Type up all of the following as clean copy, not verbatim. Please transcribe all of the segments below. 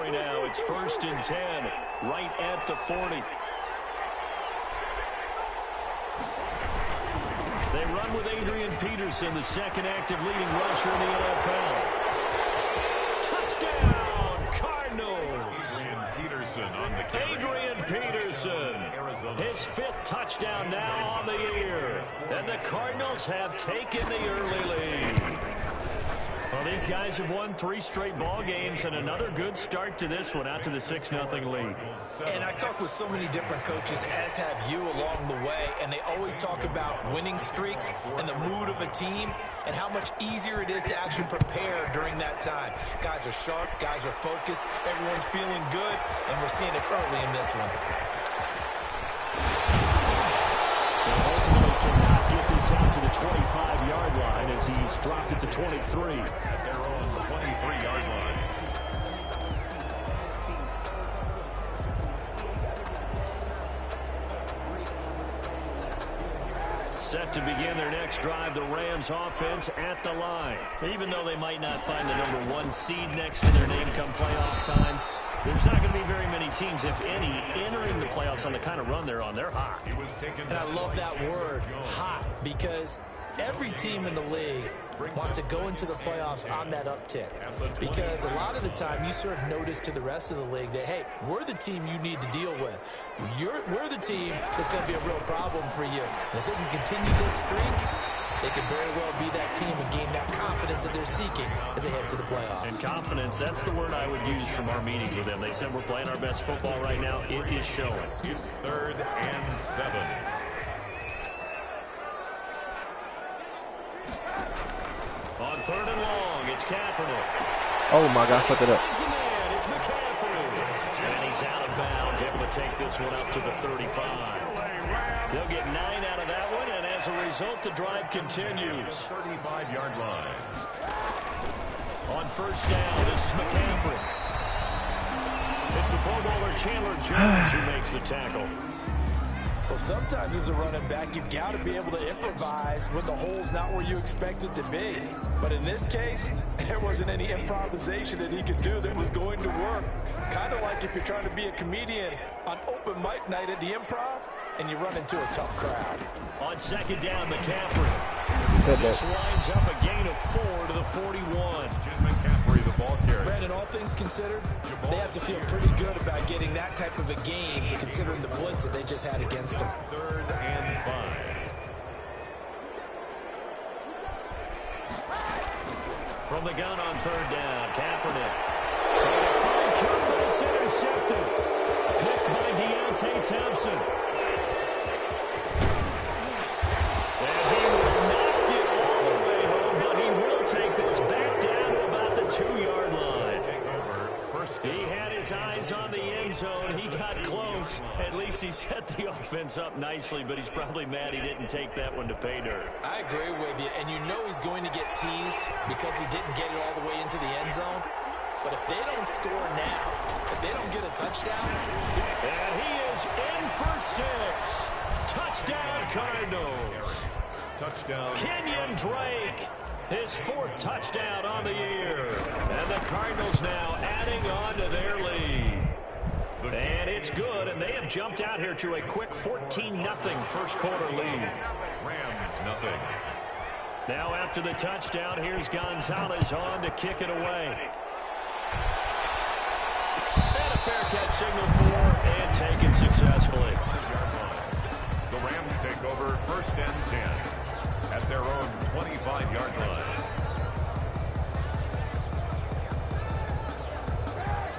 territory now. It's 1st and 10, right at the 40. They run with Adrian Peterson, the second active leading rusher in the NFL. Touchdown, Cardinals! Adrian Peterson, his 5th touchdown now on the year. And the Cardinals have taken the early lead. Well, these guys have won 3 straight ball games and another good start to this one out to the 6-0 lead. And I talked with so many different coaches, as have you, along the way, and they always talk about winning streaks and the mood of a team and how much easier it is to actually prepare during that time. Guys are sharp, guys are focused, everyone's feeling good, and we're seeing it early in this one. Ultimately cannot get this out to the 25-yard line as he's dropped at the 23. At their own 23-yard line. Set to begin their next drive, the Rams offense at the line. Even though they might not find the number 1 seed next to their name come playoff time, there's not going to be very many teams, if any, entering the playoffs on the kind of run they're on. They're hot. And I love that word, hot, because every team in the league wants to go into the playoffs on that uptick. Because a lot of the time you serve notice to the rest of the league that, hey, we're the team you need to deal with. We're the team that's going to be a real problem for you. And if they can continue this streak, they could very well be that team and gain that confidence that they're seeking as they head to the playoffs. And confidence, that's the word I would use from our meetings with them. They said we're playing our best football right now. It is showing. It's 3rd and 7. On 3rd and long, it's Kaepernick. Oh my God, put that up. It's McCaffrey. And he's out of bounds, able to take this one up to the 35. They'll get 9 out of that one, and as a result, the drive continues. 35-yard line. On 1st down, this is McCaffrey. It's the Pro Bowler Chandler Jones who makes the tackle. Well, sometimes as a running back, you've got to be able to improvise when the hole's not where you expect it to be. But in this case, there wasn't any improvisation that he could do that was going to work. Kind of like if you're trying to be a comedian on open mic night at the Improv and you run into a tough crowd. On 2nd down, McCaffrey. This lines up a gain of 4 to the 41. McCaffrey, the ball carrier. Brandon, all things considered, they have to feel pretty good about getting that type of a gain, considering the blitz that they just had against them. 3rd and 5. From the gun on 3rd down, Kaepernick. Trying to find Cook, but it's intercepted. Picked by Deontay Thompson. And he will not get all the way home, but he will take this back down to about the 2-yard line. He had his eyes on the end zone. He got close. At least he set the offense up nicely, but he's probably mad he didn't take that one to pay dirt. I agree with you, and you know he's going to get teased because he didn't get it all the way into the end zone. But if they don't score now, if they don't get a touchdown. And he is in for 6. Touchdown, Cardinals. Touchdown. Kenyon Drake, his 4th touchdown on the year. And the Cardinals now adding on to their lead. And it's good, and they have jumped out here to a quick 14-0 first quarter lead. Rams, nothing. Now after the touchdown, here's Gonzalez on to kick it away. And a fair catch signaled for and taken successfully. The Rams take over 1st and 10 at their own 25-yard line.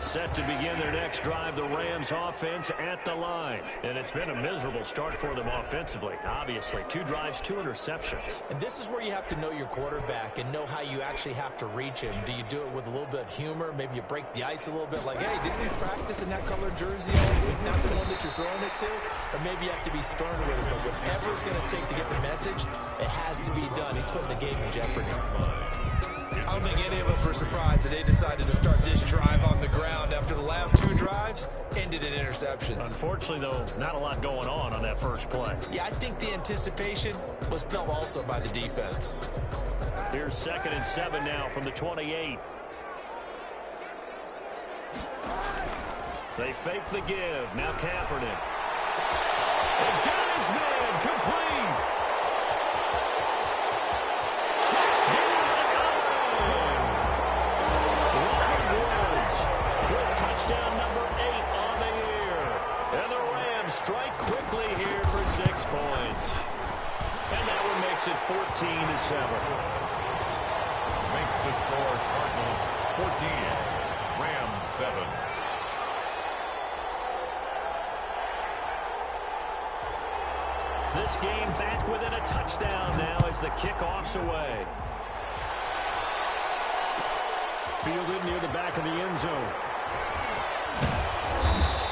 Set to begin their next drive, the Rams offense at the line. And it's been a miserable start for them offensively. Obviously, 2 drives, 2 interceptions. And this is where you have to know your quarterback and know how you actually have to reach him. Do you do it with a little bit of humor? Maybe you break the ice a little bit like, hey, didn't we practice in that color jersey all week, not the one that you're throwing it to? Or maybe you have to be stern with it. But whatever it's going to take to get the message, it has to be done. He's putting the game in jeopardy. I don't think any of us were surprised that they decided to start this drive on the ground after the last 2 drives ended in interceptions. Unfortunately, though, not a lot going on that first play. Yeah, I think the anticipation was felt also by the defense. Here's 2nd and 7 now from the 28. They fake the give. Now Kaepernick. And got his man complete. Touchdown, Robert Woods with touchdown number 8 on the year. And the Rams strike quickly here for 6 points. And that one makes it 14-7. Makes the score Cardinals 14, Rams 7. This game back within a touchdown now as the kickoff's away. Fielded near the back of the end zone.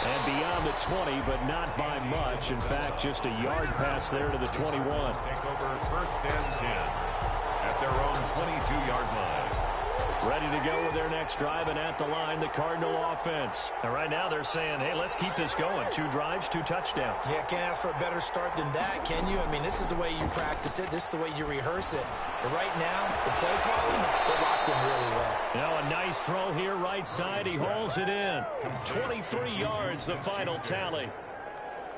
And beyond the 20, but not by much. In fact, just a yard pass there to the 21. Take over first and 10 at their own 22-yard line. Ready to go with their next drive, and at the line, the Cardinal offense. And right now they're saying, hey, let's keep this going. 2 drives, 2 touchdowns. Yeah, can't ask for a better start than that, can you? I mean, this is the way you practice it. This is the way you rehearse it. But right now, the play calling, they're locked in really well. Now a nice throw here, right side. He hauls it in. 23 yards, the final tally.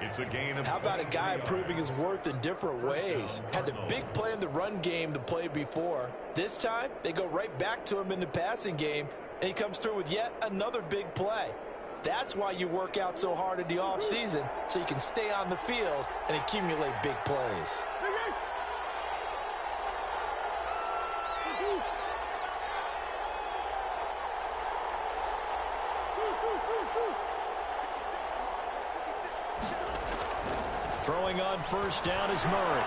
It's a gain of... How about a guy proving his worth in different ways? Had the big play in the run game the play before. This time, they go right back to him in the passing game, and he comes through with yet another big play. That's why you work out so hard in the offseason, so you can stay on the field and accumulate big plays. Throwing on first down is Murray.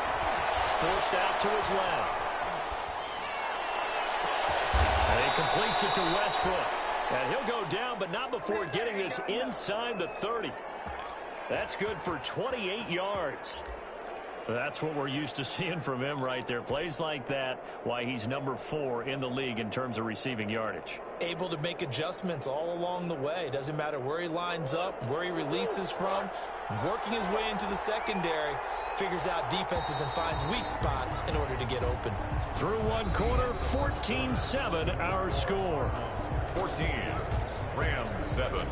Forced out to his left. And he completes it to Westbrook. And he'll go down, but not before getting this inside the 30. That's good for 28 yards. That's what we're used to seeing from him right there. Plays like that, why he's number 4 in the league in terms of receiving yardage. Able to make adjustments all along the way. Doesn't matter where he lines up, where he releases from. Working his way into the secondary, figures out defenses and finds weak spots in order to get open. Through one quarter, 14-7 our score. 14, Rams 7.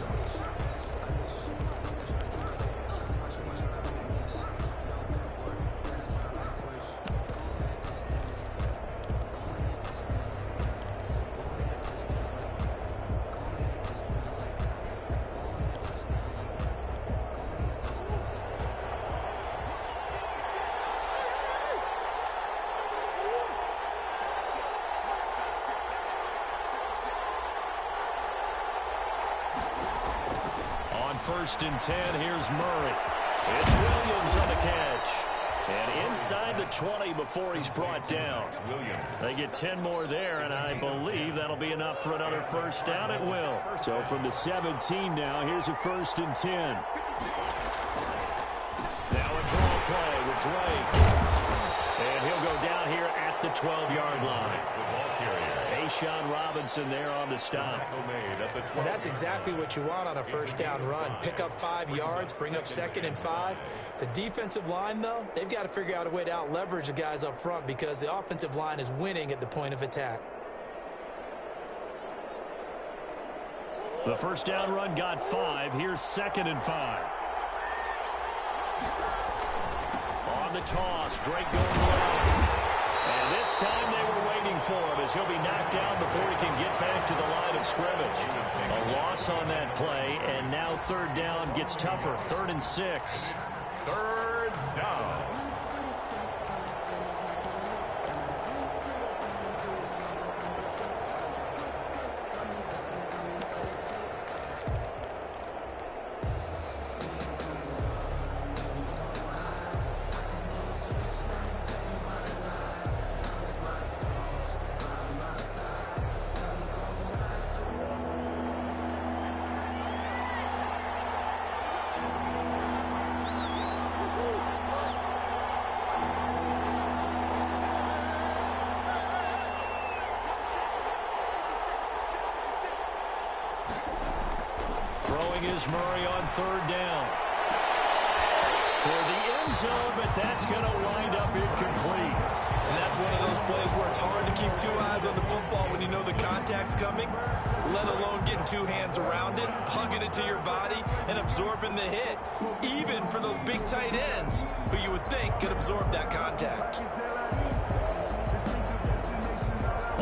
First and 10, here's Murray. It's Williams on the catch. And inside the 20 before he's brought down. They get 10 more there, and I believe that'll be enough for another first down. It will. So from the 17 now, here's a first and 10. Now a draw play with Drake. And he'll go down here at the 12-yard line. Sean Robinson there on the stop. And that's exactly what you want on a first down run. Pick up 5 yards, bring up 2nd and 5. The defensive line, though, they've got to figure out a way to out-leverage the guys up front because the offensive line is winning at the point of attack. The first down run got 5. Here's 2nd and 5. On the toss, Drake going left. And this time they were waiting for him as he'll be knocked down before he can get back to the line of scrimmage. A loss on that play, and now 3rd down gets tougher. 3rd and 6. 3rd down. Throwing is Murray on 3rd down. toward the end zone, but that's going to wind up incomplete. And that's one of those plays where it's hard to keep two eyes on the football when you know the contact's coming, let alone getting two hands around it, hugging it to your body, and absorbing the hit, even for those big tight ends who you would think could absorb that contact.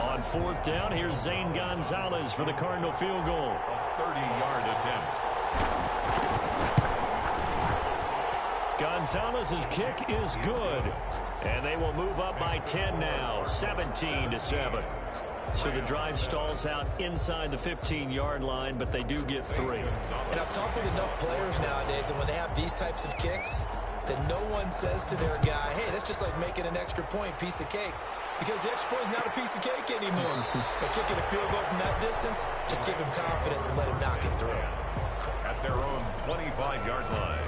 On fourth down, here's Zane Gonzalez for the Cardinal field goal. 30-yard attempt. Gonzalez's kick is good. And they will move up by 10 now, 17-7. So the drive stalls out inside the 15-yard line, but they do get 3. And I've talked with enough players nowadays, and when they have these types of kicks, that no one says to their guy, hey, that's just like making an extra point, piece of cake. Because the extra point is not a piece of cake anymore. But kicking a field goal from that distance, just give him confidence and let him knock it through. At their own 25-yard line.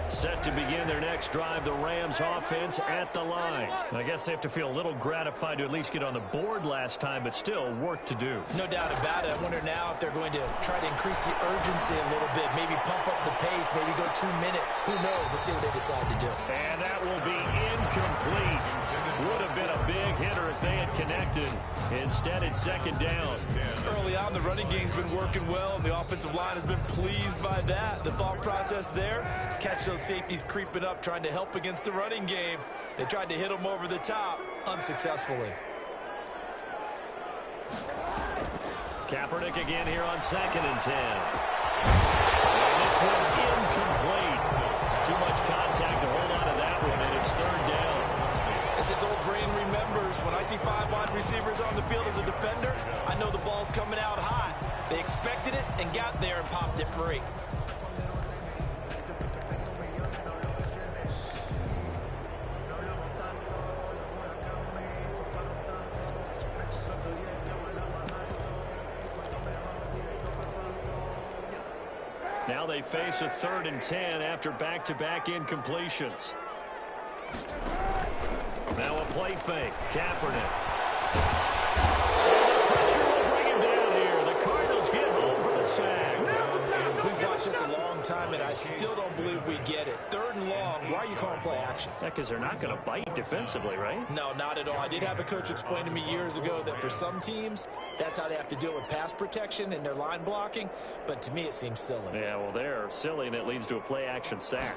Set to begin their next drive, the Rams offense at the line. I guess they have to feel a little gratified to at least get on the board last time, but still work to do. No doubt about it. I wonder now if they're going to try to increase the urgency a little bit, maybe pump up the pace, maybe go 2 minute. Who knows? Let's see what they decide to do. And that will be incomplete. Would have been a big hitter if they had connected. Instead, it's second down. Early on, the running game's been working well, and the offensive line has been pleased by that. The thought process there, catch those safeties creeping up, trying to help against the running game. They tried to hit them over the top, unsuccessfully. Kaepernick again here on 2nd and 10. And this one incomplete. Too much contact to hold on to that one, and it's 3rd down. As his old brain remembers, when I see 5 wide receivers on the field as a defender, I know the ball's coming out hot. They expected it and got there and popped it free. Now they face a 3rd and 10 after back-to-back incompletions. Now a play fake. Kaepernick. The pressure will bring him down here. The Cardinals get home for the sack. We've watched this a long time, and I still don't believe we get it. 3rd and long. Why are you calling play action? Yeah, because they're not going to bite defensively, right? No, not at all. I did have a coach explain to me years ago that for some teams, that's how they have to deal with pass protection and their line blocking. But to me, it seems silly. Yeah, well, they're silly, and it leads to a play-action sack.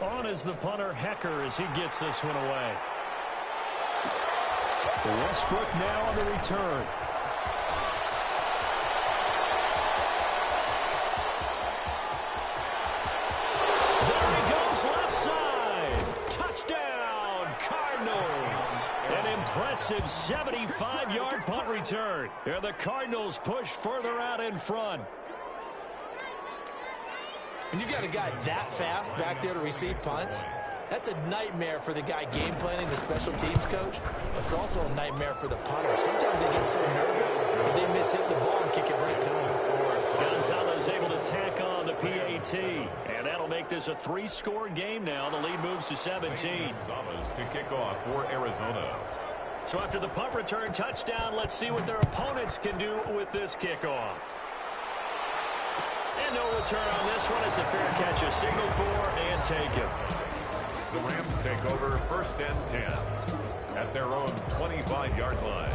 On is the punter, Hecker, as he gets this one away. Westbrook now on the return. There he goes, left side. Touchdown, Cardinals. An impressive 75-yard punt return. And the Cardinals push further out in front. When you've got a guy that fast back there to receive punts, that's a nightmare for the guy game planning, the special teams coach. But it's also a nightmare for the punter. Sometimes they get so nervous that they mishit the ball and kick it right to him. Gonzalez able to tack on the PAT. And that'll make this a 3-score game now. The lead moves to 17. Gonzalez to kick off for Arizona. So after the punt return touchdown, let's see what their opponents can do with this kickoff. And no return on this one. It's a fair catch, a signal for and taken. The Rams take over 1st and 10 at their own 25-yard line.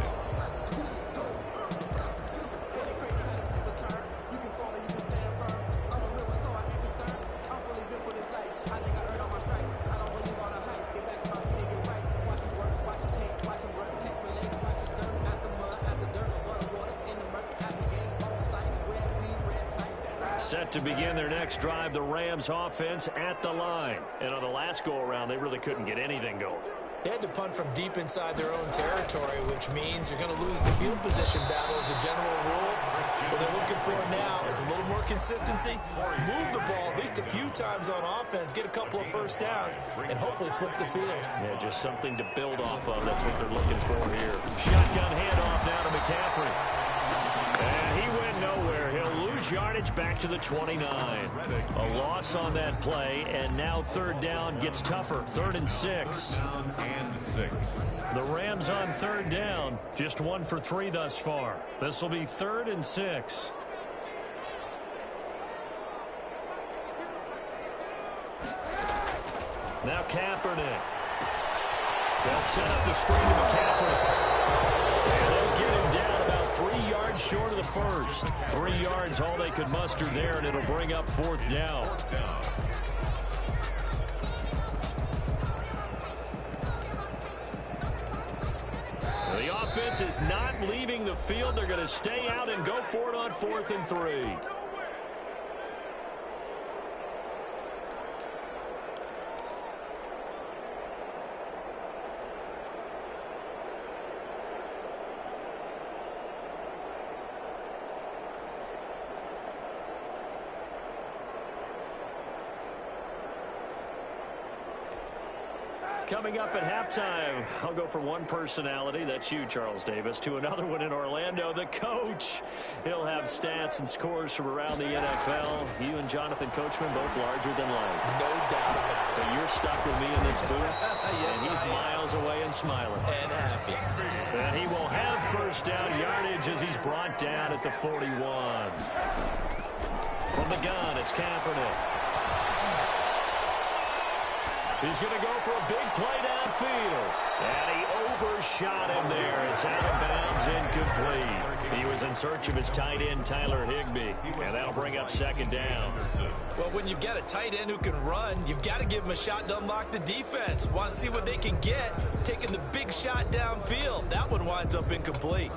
Set to begin their next drive, the Rams offense at the line. And on the last go-around, they really couldn't get anything going. They had to punt from deep inside their own territory, which means you're going to lose the field position battle as a general rule. What they're looking for now is a little more consistency, move the ball at least a few times on offense, get a couple of first downs, and hopefully flip the field. Yeah, just something to build off of. That's what they're looking for here. Shotgun handoff now to McCaffrey. And he went nowhere. He'll lose gains yardage back to the 29. A loss on that play, and now third down gets tougher. 3rd and 6. And 6. The Rams on third down, just 1 for 3 thus far. This will be 3rd and 6. Now Kaepernick. They'll set up the screen to McCaffrey. And they'll get him down about 3 yards short of the first. 3 yards, all they could muster there, and it'll bring up 4th down. The offense is not leaving the field. They're going to stay out and go for it on 4th and 3. Coming up at halftime, I'll go from one personality, that's you, Charles Davis, to another one in Orlando, the coach. He'll have stats and scores from around the NFL. You and Jonathan Coachman both larger than life. No doubt about it. But you're stuck with me in this booth, Yes, and he's miles away and smiling. And happy. And he will have first down yardage as he's brought down at the 41. From the gun, it's Kaepernick. He's going to go for a big play downfield. And he overshot him there. It's out of bounds, incomplete. He was in search of his tight end, Tyler Higbee. And that'll bring up 2nd down. Well, when you've got a tight end who can run, you've got to give him a shot to unlock the defense. Want to see what they can get, taking the big shot downfield. That one winds up incomplete.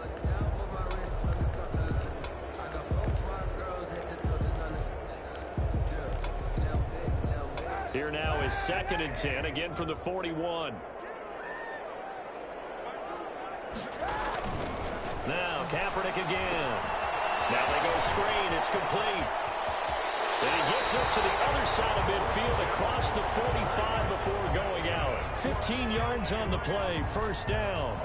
Here now is 2nd and 10, again from the 41. Now Kaepernick again. Now they go screen. It's complete. And he gets us to the other side of midfield across the 45 before going out. 15 yards on the play, 1st down.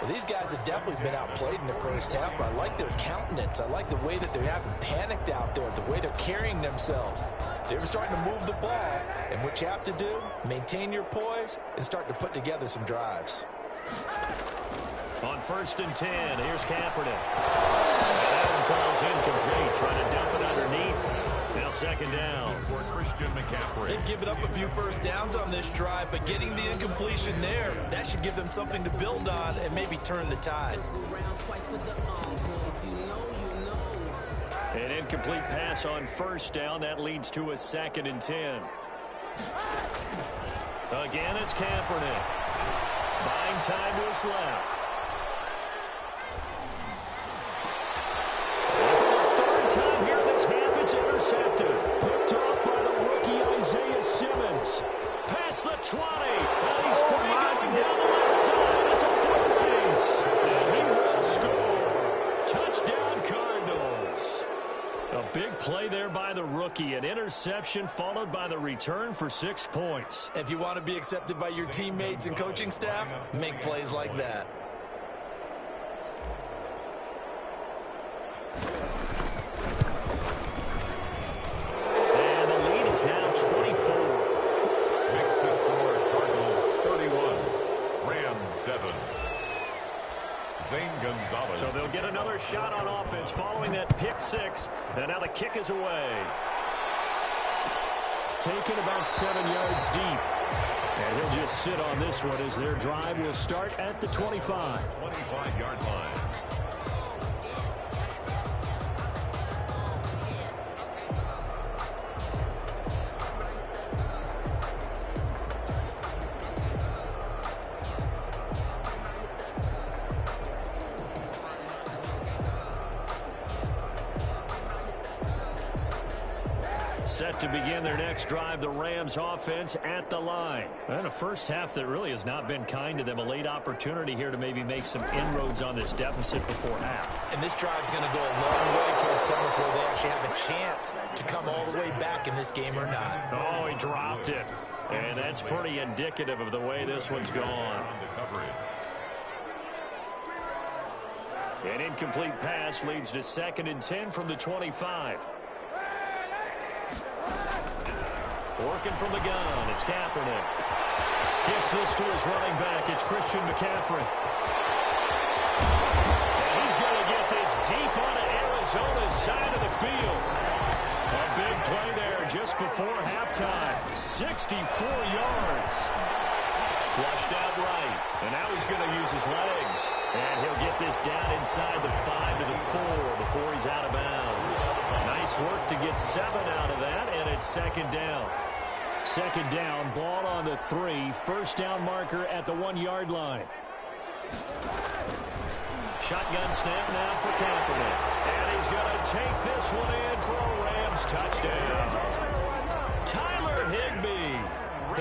Well, these guys have definitely been outplayed in the first half, but I like their countenance. I like the way that they haven't panicked out there, the way they're carrying themselves. They're starting to move the ball, and what you have to do, maintain your poise and start to put together some drives. On 1st and 10, here's Kaepernick. And that one falls incomplete, trying to dump it underneath. Now 2nd down. For Christian McCaffrey. They've given up a few first downs on this drive, but getting the incompletion there, that should give them something to build on and maybe turn the tide. An incomplete pass on 1st down. That leads to a 2nd and 10. Again, it's Kaepernick. Buying time to his left. And for the 3rd time here this half, it's intercepted. Picked off by the rookie Isaiah Simmons. Past the 20. And he's free going down the left side. It's a foot race. And he will score. Touchdown, Cardinals. A big play there by the rookie. An interception followed by the return for 6 points. If you want to be accepted by your teammates and coaching staff, make plays like that. And the lead is now 24. Makes the score Cardinals 31. Rams 7. Zane Gonzalez. So they'll get another shot on offense following that pick 6. And now the kick is away. Taken about 7 yards deep. And he'll just sit on this one as their drive will start at the 25. 25-yard line. Set to begin their next drive, the Rams offense at the line. And a first half that really has not been kind to them. A late opportunity here to maybe make some inroads on this deficit before half. And this drive's going to go a long way towards telling us whether they actually have a chance to come all the way back in this game or not. Oh, he dropped it. And that's pretty indicative of the way this one's gone. An incomplete pass leads to 2nd and 10 from the 25. Working from the gun, it's Kaepernick. Gets this to his running back. It's Christian McCaffrey. And he's going to get this deep onto Arizona's side of the field. A big play there just before halftime. 64 yards. Flushed out right. And now he's going to use his legs. And he'll get this down inside the 5 to the 4 before he's out of bounds. Nice work to get 7 out of that, and it's 2nd down. 2nd down, ball on the 3. First down marker at the 1-yard line. Shotgun snap now for Kaepernick. And he's going to take this one in for a Rams touchdown. Tyler Higbee,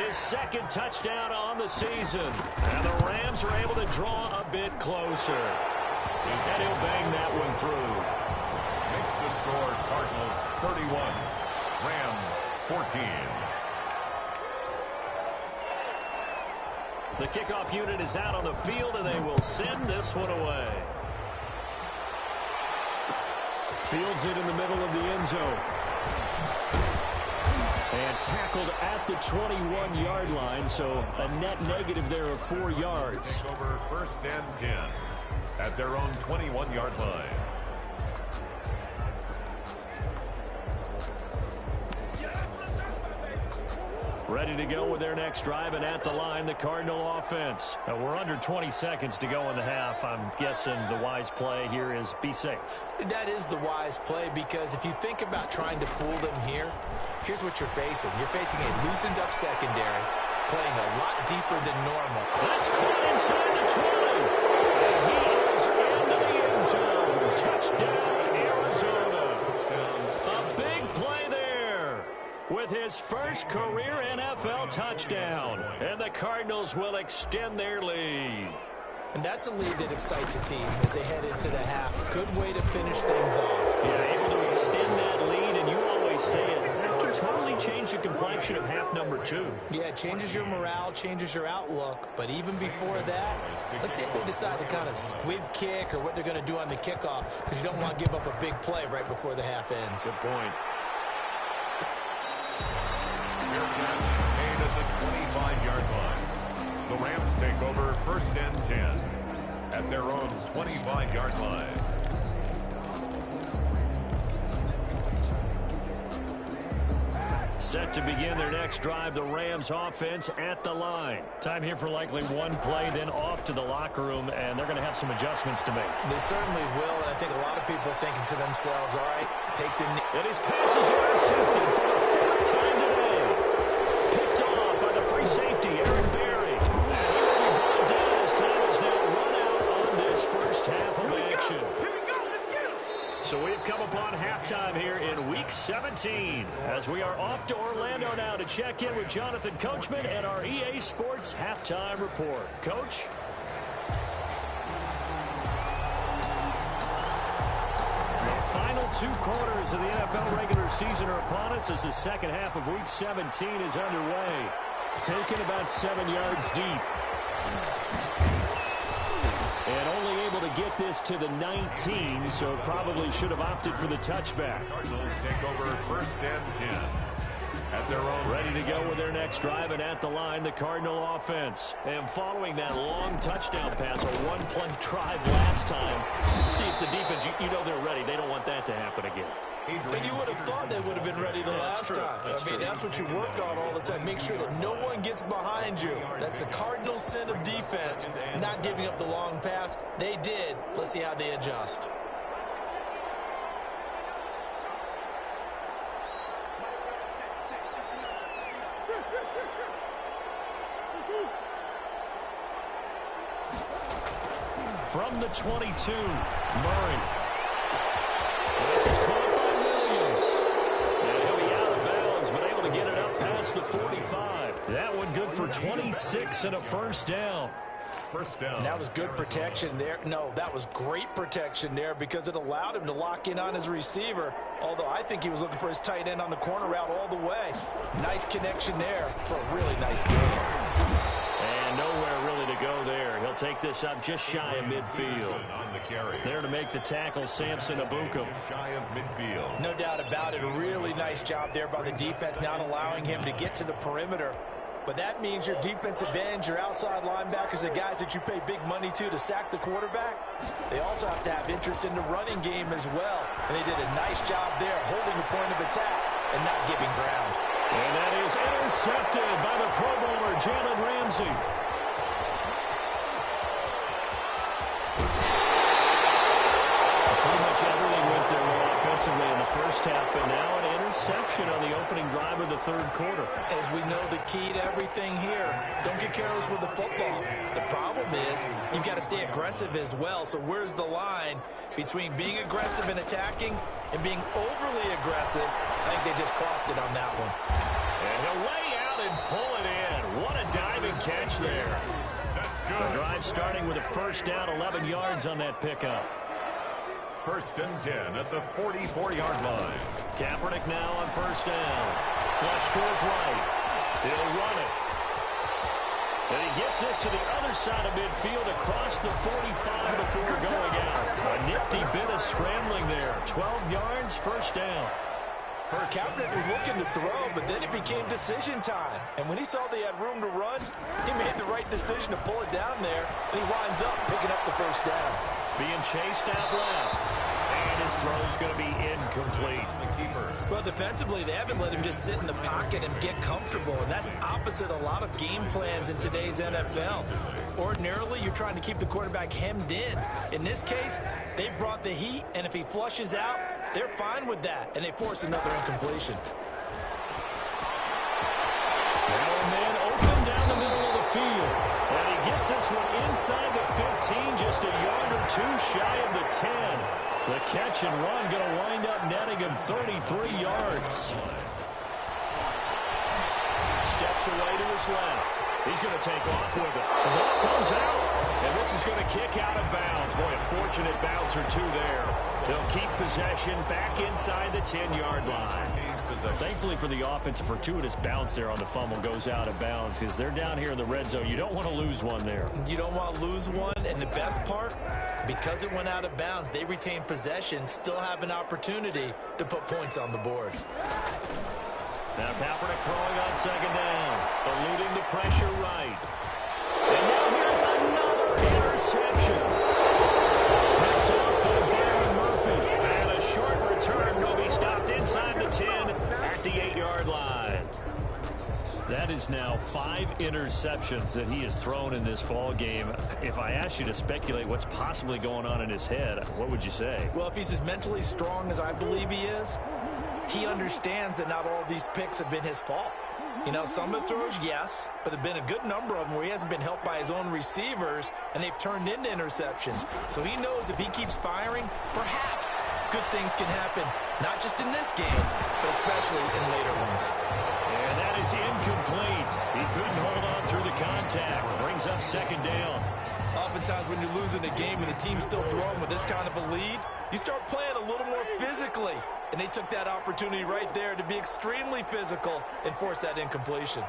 his 2nd touchdown on the season. And the Rams are able to draw a bit closer. And he'll bang that one through. Makes the score Cardinals 31, Rams 14. The kickoff unit is out on the field, and they will send this one away. Fields it in the middle of the end zone. And tackled at the 21-yard line, so a net negative there of 4 yards. Over 1st and 10 at their own 21-yard line. Ready to go with their next drive, and at the line, the Cardinal offense. Now, we're under 20 seconds to go in the half. I'm guessing the wise play here is be safe. That is the wise play, because if you think about trying to fool them here, here's what you're facing. You're facing a loosened-up secondary, playing a lot deeper than normal. That's caught inside the 20. And he is into the end zone. Touchdown, Arizona. A big play there with his first career NFL touchdown. And the Cardinals will extend their lead. And that's a lead that excites a team as they head into the half. Good way to finish things off. Yeah, able to extend that lead, and you always say it. That can totally change the complexion of half number 2. Yeah, it changes your morale, changes your outlook. But even before that, let's see if they decide to kind of squib kick or what they're going to do on the kickoff, because you don't want to give up a big play right before the half ends. Good point. Fair catch made at the 25-yard line. The Rams take over 1st and 10 at their own 25-yard line. Set to begin their next drive, the Rams offense at the line. Time here for likely one play, then off to the locker room, and they're going to have some adjustments to make. They certainly will, and I think a lot of people are thinking to themselves, all right, take the knee. And his pass is intercepted for the 4th time today. Picked off by the free safety, Aaron Berry. And he will be brought down as time is now run out on this first half of action. So we've come upon halftime here in Week 17 as we are off to Orlando now to check in with Jonathan Coachman and our EA Sports Halftime Report. Coach? The final 2 quarters of the NFL regular season are upon us as the second half of Week 17 is underway. Taken about 7 yards deep. And only able to get this to the 19, so probably should have opted for the touchback. Cardinals take over 1st and 10 at their own. Ready to go with their next drive, and at the line, the Cardinal offense. And following that long touchdown pass, a one-play drive last time, see if the defense, you know they're ready. They don't want that to happen again. And you would have thought they would have been ready the last time. That's what you work on all the time. Make sure that no one gets behind you. That's the cardinal sin of defense, not giving up the long pass. They did. Let's see how they adjust. From the 22, Murray. This is caught by Williams. And he'll be out of bounds, but able to get it up past the 45. That one good for 26 and a first down. First down. And that was good protection there. No, that was great protection there because it allowed him to lock in on his receiver. Although I think he was looking for his tight end on the corner route all the way. Nice connection there for a really nice game. And nowhere really to go there. He'll They'll take this up just shy of midfield. On the carry. There to make the tackle, Samson Abukum. Just shy of midfield. No doubt about it. A really nice job there by the defense, not allowing him to get to the perimeter. But that means your defensive ends, your outside linebackers, the guys that you pay big money to sack the quarterback, they also have to have interest in the running game as well. And they did a nice job there holding the point of attack and not giving ground. And that is intercepted by the Pro Bowler, Jalen Ramsey. Pretty much everything went their way offensively in the first half, but now an interception on the opening drive of the third quarter. As we know, the key to everything here, don't get careless with the football. The problem is you've got to stay aggressive as well. So where's the line between being aggressive and attacking and being overly aggressive? I think they just crossed it on that one. And he'll lay out and pull it in. What a diving catch there. That's good. The drive starting with a first down, 11 yards on that pickup. First and 10 at the 44-yard line. Kaepernick now on first down. Flush to his right. He'll run it. And he gets this to the other side of midfield across the 45 before going out. A nifty bit of scrambling there. 12 yards, first down. Kaepernick was looking to throw, but then it became decision time. And when he saw they had room to run, he made the right decision to pull it down there, and he winds up picking up the first down. Being chased out left. And his throw's going to be incomplete. The keeper. Well, defensively, they haven't let him just sit in the pocket and get comfortable, and that's opposite a lot of game plans in today's NFL. Ordinarily, you're trying to keep the quarterback hemmed in. In this case, they brought the heat, and if he flushes out, they're fine with that, and they force another incompletion. Now a man open down the middle of the field. And he gets this one inside the 15, just a yard or two shy of the 10. The catch and run going to wind up netting him 33 yards. Steps away to his left. He's going to take off with it. The ball comes out, and this is going to kick out of bounds. Boy, a fortunate bounce or two there. They'll keep possession back inside the 10-yard line. Thankfully for the offense, a fortuitous bounce there on the fumble goes out of bounds because they're down here in the red zone. You don't want to lose one there. You don't want to lose one, and the best part, because it went out of bounds, they retain possession, still have an opportunity to put points on the board. Now Kaepernick throwing on second down, eluding the pressure right. And now here's another interception. Picked up by Byron Murphy. And a short return will be stopped inside the 10 at the 8-yard line. That is now 5 interceptions that he has thrown in this ball game. If I asked you to speculate what's possibly going on in his head, what would you say? Well, if he's as mentally strong as I believe he is, he understands that not all of these picks have been his fault. You know, some of the throws, yes, but there have been a good number of them where he hasn't been helped by his own receivers, and they've turned into interceptions. So he knows if he keeps firing, perhaps good things can happen, not just in this game, but especially in later ones. And that is incomplete. He couldn't hold on through the contact. Brings up second down. Oftentimes when you're losing a game and the team's still throwing with this kind of a lead, you start playing a little more physically. And they took that opportunity right there to be extremely physical and force that incompletion.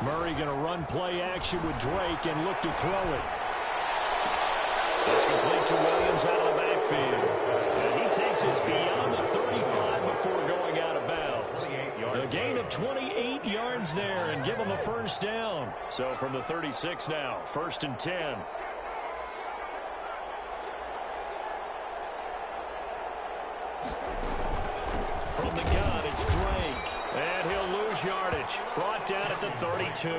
Murray going to run play action with Drake and look to throw it. It's complete to Williams out of the backfield. And he takes us beyond the 35 before going out of bounds. A gain of 28 yards there and give him a first down. So from the 36 now, first and 10. From the gun, it's Drake. And he'll lose yardage. Brought down at the 32.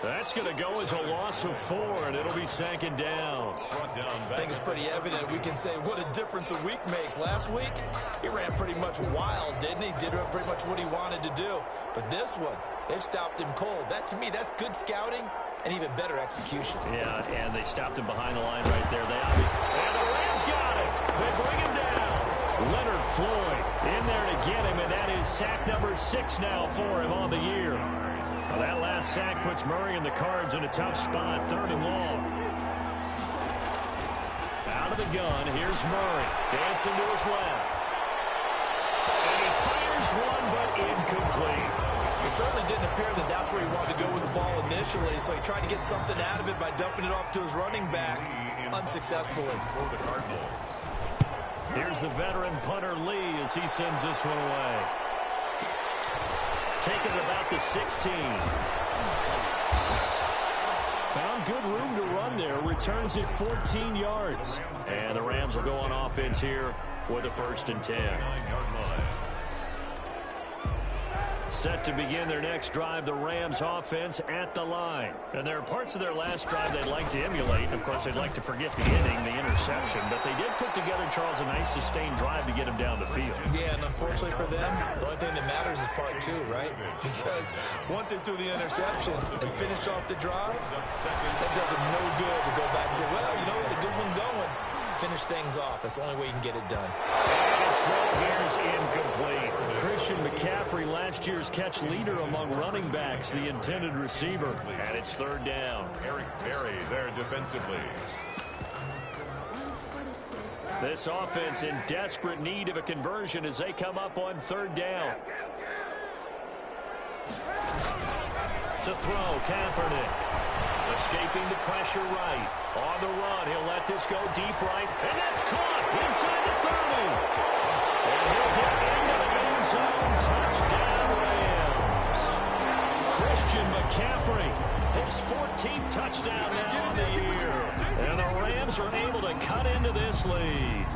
That's going to go as a loss of 4, and it'll be second down. I think it's pretty evident. We can say what a difference a week makes. Last week, he ran pretty much wild, didn't he? Did pretty much what he wanted to do. But this one, they've stopped him cold. That, to me, that's good scouting and even better execution. Yeah, and they stopped him behind the line right there. They obviously... And the Rams got him. They bring him down. Leonard Floyd in there to get him, and that is sack number 6 now for him on the year. Well, that last sack puts Murray and the Cards in a tough spot, 3rd and long. Out of the gun, here's Murray, dancing to his left. And he fires one, but incomplete. It certainly didn't appear that that's where he wanted to go with the ball initially, so he tried to get something out of it by dumping it off to his running back unsuccessfully. For the Cardinals. Here's the veteran punter Lee as he sends this one away. Taking it about the 16. Found good room to run there. Returns it 14 yards. And the Rams will go on offense here with a 1st and 10. 9-yard line. Set to begin their next drive, the Rams offense at the line. And there are parts of their last drive they'd like to emulate. Of course, they'd like to forget the inning, the interception. But they did put together, Charles, a nice sustained drive to get him down the field. Yeah, and unfortunately for them, the only thing that matters is part 2, right? Because once they threw the interception and finished off the drive, that does them no good to go back and say, well, you know, we had a good one going. Finish things off. That's the only way you can get it done. His throw here is incomplete. Christian McCaffrey, last year's catch leader among running backs, the intended receiver. And it's 3rd down. Eric Berry there defensively. This offense in desperate need of a conversion as they come up on 3rd down. To throw, Kaepernick. Escaping the pressure right. On the run, he'll let this go deep right. And that's caught inside the 30. And he'll get into the end zone. Touchdown, Rams. Christian McCaffrey, his 14th touchdown now on the year. And the Rams are able to cut into this lead.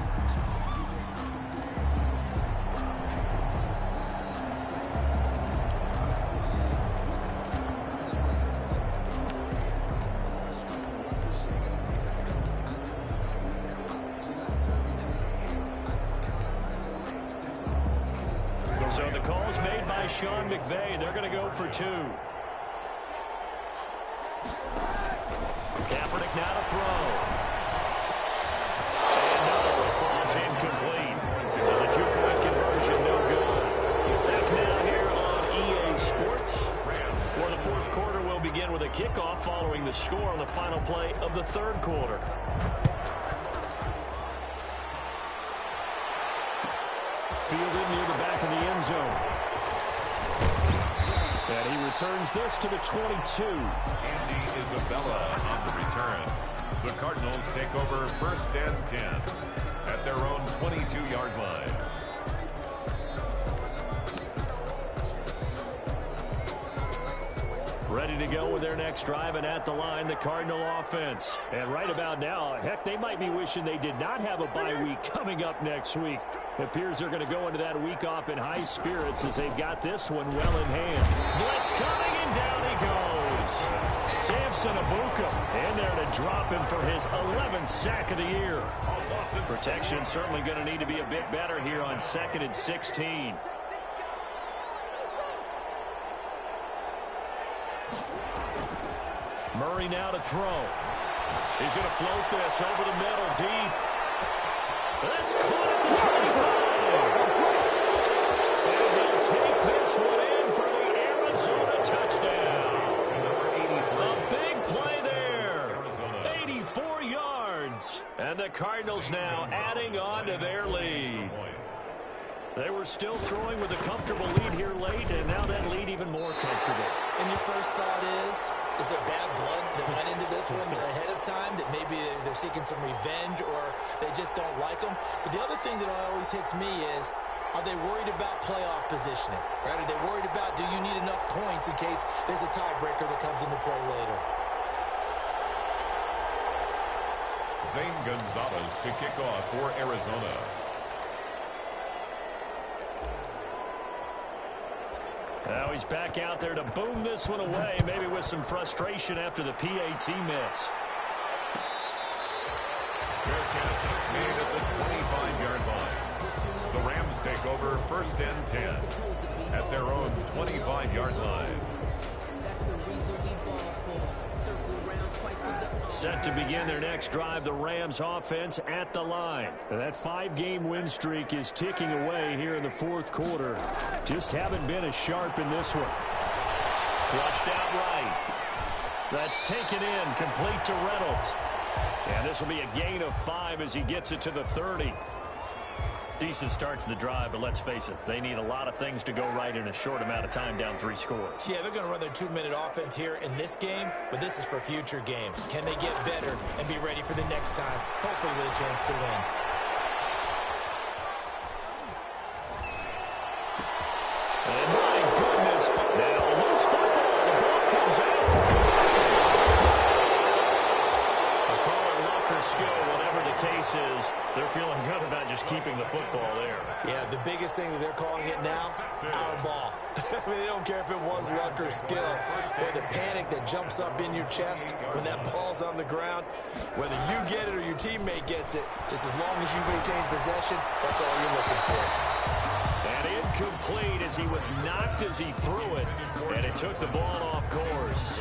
So the call's made by Sean McVay. They're going to go for 2. Kaepernick now to throw. And no, it falls incomplete. So the 2-point conversion, no good. Back now here on EA Sports. For the 4th quarter, we'll begin with a kickoff following the score on the final play of the 3rd quarter. Fielded near the back of the end zone. And he returns this to the 22. Andy Isabella on the return. The Cardinals take over 1st and 10 at their own 22-yard line. Ready to go with their next drive, and at the line, the Cardinal offense. And right about now, heck, they might be wishing they did not have a bye week coming up next week. It appears they're going to go into that week off in high spirits as they've got this one well in hand. Blitz coming, and down he goes. Samson Abuka in there to drop him for his 11th sack of the year. Protection certainly going to need to be a bit better here on 2nd and 16. Murray now to throw. He's going to float this over the middle, deep. That's caught at the 25. And he'll take this one in for the Arizona touchdown. A big play there. 84 yards. And the Cardinals now adding on to their lead. They were still throwing with a comfortable lead here late, and now that lead even more comfortable. And your first thought is there bad blood that went into this one ahead of time, that maybe they're seeking some revenge or they just don't like them? But the other thing that always hits me is, are they worried about playoff positioning? Right? Are they worried about, do you need enough points in case there's a tiebreaker that comes into play later? Zane Gonzalez to kick off for Arizona. Now he's back out there to boom this one away, maybe with some frustration after the PAT miss. Fair catch made at the 25-yard line. The Rams take over 1st and 10 at their own 25-yard line. Set to begin their next drive, the Rams offense at the line. That 5-game win streak is ticking away here in the 4th quarter. Just haven't been as sharp in this one. Flushed out right. That's taken in, complete to Reynolds. And this will be a gain of 5 as he gets it to the 30. Decent start to the drive, but let's face it, they need a lot of things to go right in a short amount of time, down 3 scores. Yeah, they're going to run their 2-minute offense here in this game, but this is for future games. Can they get better and be ready for the next time, hopefully with a chance to win? And my goodness, now loose football, the ball comes out. A call it luck or skill, whatever the case is, they're feeling good about just keeping the football there. Yeah, the biggest thing that they're calling it now, our ball. I mean, they don't care if it was luck or skill. Boy, the panic that jumps up in your chest when that ball's on the ground, whether you get it or your teammate gets it, just as long as you retain possession, that's all you're looking for. And incomplete as he was knocked as he threw it, and it took the ball off course.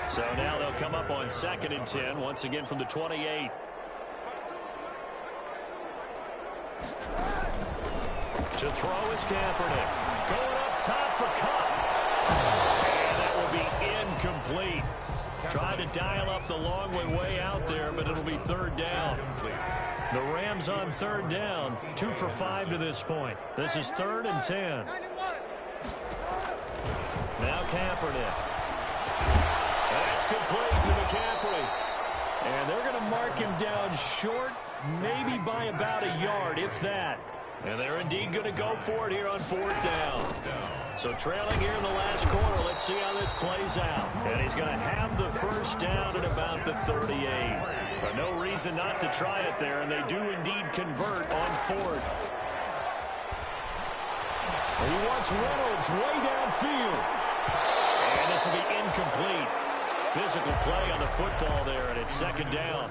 So now they'll come up on 2nd and 10, once again from the 28. To throw is Kaepernick. Going up top for Cup. And that will be incomplete. Tried to dial up the long way out there, but it'll be 3rd down. The Rams on 3rd down, 2 for 5 to this point. This is 3rd and 10. Now Kaepernick. That's complete to McCaffrey. And they're going to mark him down short, maybe by about a yard, if that. And they're indeed going to go for it here on 4th down. So trailing here in the last quarter, let's see how this plays out. And he's going to have the 1st down at about the 38. But no reason not to try it there, and they do indeed convert on 4th. And he wants Reynolds way downfield. And this will be incomplete. Physical play on the football there, and it's 2nd down.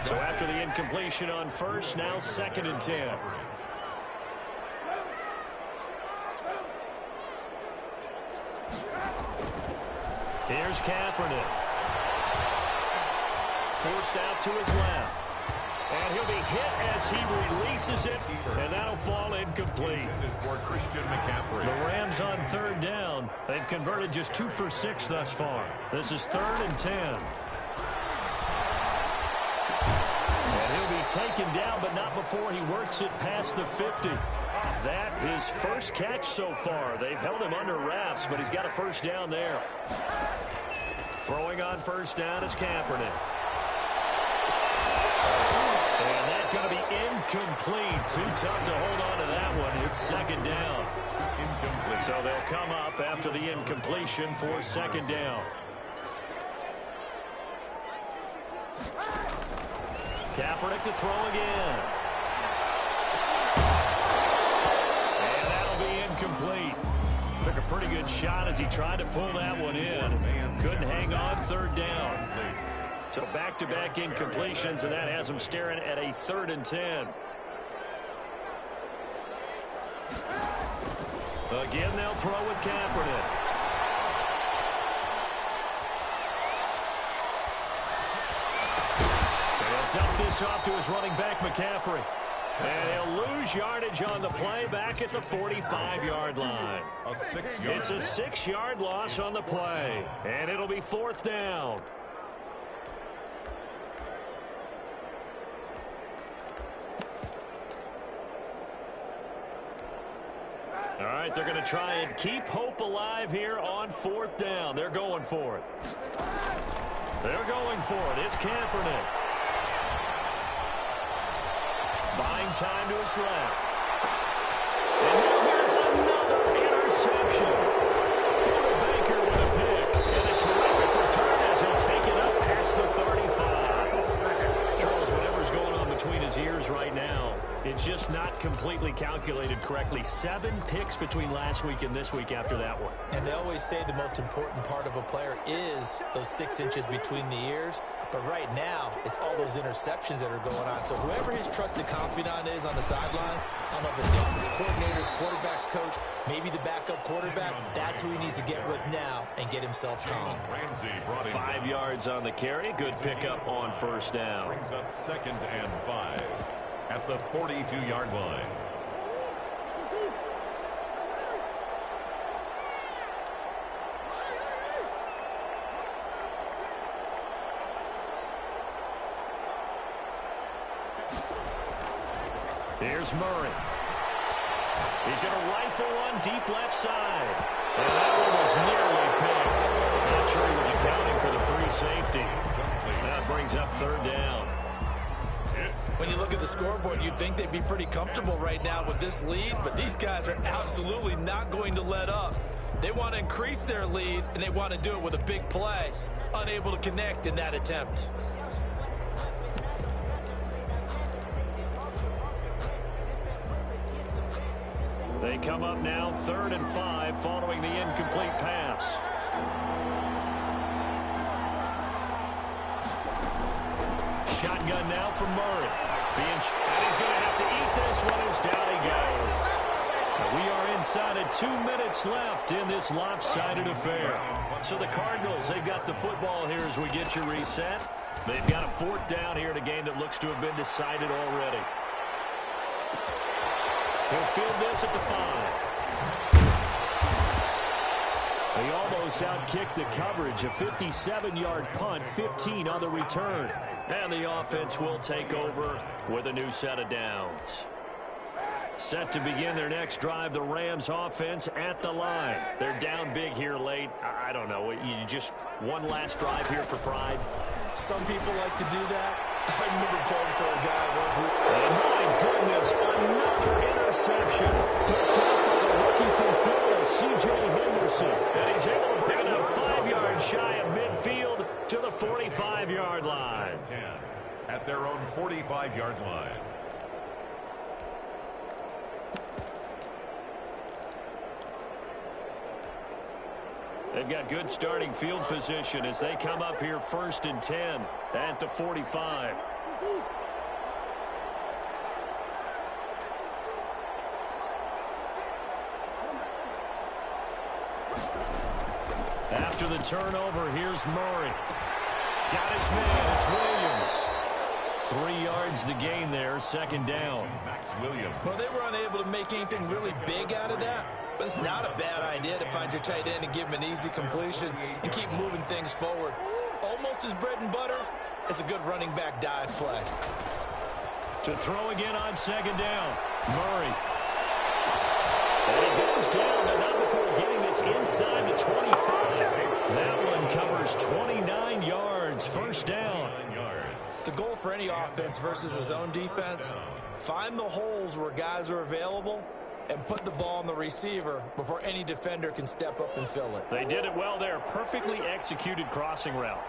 So after the incompletion on 1st, now 2nd and 10. Here's Kaepernick. Forced out to his left. And he'll be hit as he releases it, and that'll fall incomplete. For Christian McCaffrey. The Rams on 3rd down. They've converted just 2 for 6 thus far. This is 3rd and 10. And he'll be taken down, but not before he works it past the 50. That his first catch so far. They've held him under wraps, but he's got a 1st down there. Throwing on 1st down is Kaepernick. And that's going to be incomplete. Too tough to hold on to that one. It's 2nd down. Incomplete. So they'll come up after the incompletion for 2nd down. Kaepernick to throw again. And that'll be incomplete. Took a pretty good shot as he tried to pull that one in. Couldn't hang on 3rd down. So back-to-back incompletions, and that has him staring at a 3rd and 10. Again, they'll throw with Kaepernick. They'll dump this off to his running back, McCaffrey. And he'll lose yardage on the play back at the 45-yard line. It's a 6-yard loss on the play, and it'll be 4th down. All right, they're going to try and keep hope alive here on 4th down. They're going for it. They're going for it. It's Kaepernick. Buying time to his left. And now here's another interception. Buda Baker with a pick. And a terrific return as he'll take it up past the 35. Charles, whatever's going on between his ears right now, it's just not completely calculated correctly. 7 picks between last week and this week after that one. And they always say the most important part of a player is those 6 inches between the ears. But right now, it's all those interceptions that are going on. So whoever his trusted confidant is on the sidelines, I don't know if it's the offense coordinator, quarterback's coach, maybe the backup quarterback, that's who he needs to get with now and get himself calm. 5 yards on the carry. Good pickup on 1st down. Brings up 2nd and 5 at the 42-yard line. Here's Murray. He's going to rifle one deep left side. And that one was nearly picked. Not sure he was accounting for the free safety. That brings up third down. When you look at the scoreboard, you'd think they'd be pretty comfortable right now with this lead, but these guys are absolutely not going to let up. They want to increase their lead, and they want to do it with a big play. Unable to connect in that attempt. They come up now 3rd and 5 following the incomplete pass. Shotgun now from Murray. And he's going to have to eat this one as down he goes. We are inside of 2 minutes left in this lopsided affair. So the Cardinals, they've got the football here as we get you reset. They've got a 4th down here in a game that looks to have been decided already. He'll field this at the 5. He almost outkicked the coverage. A 57-yard punt, 15 on the return. And the offense will take over with a new set of downs. Set to begin their next drive, the Rams offense at the line. They're down big here late. I don't know. You just one last drive here for pride. Some people like to do that. I remember playing for a guy once. And my goodness, another interception. Picked up by the rookie from Florida, C.J. Henderson. And he's able to bring it up 5 yards shy of midfield to the 45-yard line. At their own 45-yard line. They've got good starting field position as they come up here 1st and 10 at the 45. After the turnover, here's Murray. Got his man, it's Williams. 3 yards the gain there, 2nd down. Well, they were unable to make anything really big out of that. But it's not a bad idea to find your tight end and give him an easy completion and keep moving things forward. Almost his bread and butter is a good running back dive play. To throw again on 2nd down, Murray. And he goes down, but not before getting this inside the 25. That one covers 29 yards, 1st down. The goal for any offense versus his own defense, find the holes where guys are available and put the ball on the receiver before any defender can step up and fill it. They did it well there. Perfectly executed crossing route.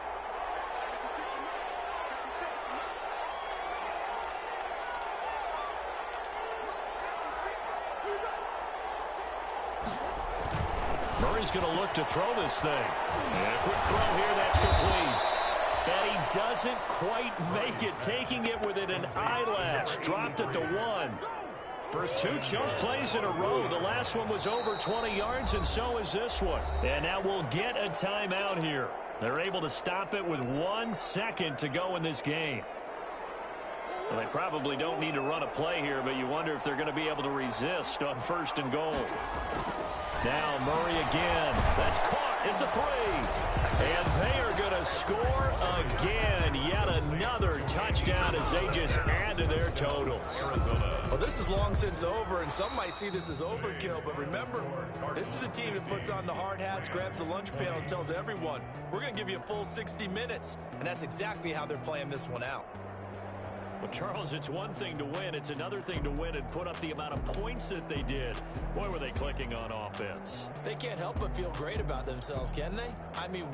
Murray's going to look to throw this thing. And a quick throw here, that's complete. And he doesn't quite make it, taking it within an eyelash. Dropped at the 1. For 2 chunk plays in a row. The last one was over 20 yards, and so is this one. And now we'll get a timeout here. They're able to stop it with 1 second to go in this game. Well, they probably don't need to run a play here, but you wonder if they're going to be able to resist on 1st and goal. Now Murray again. That's caught at the 3. And they are going to score again. Yet another touchdown as they just add to their totals. Well, this is long since over, and some might see this as overkill. But remember, this is a team that puts on the hard hats, grabs the lunch pail, and tells everyone, we're going to give you a full 60 minutes. And that's exactly how they're playing this one out. Well, Charles, it's one thing to win. It's another thing to win and put up the amount of points that they did. Boy, were they clicking on offense. They can't help but feel great about themselves, can they? I mean...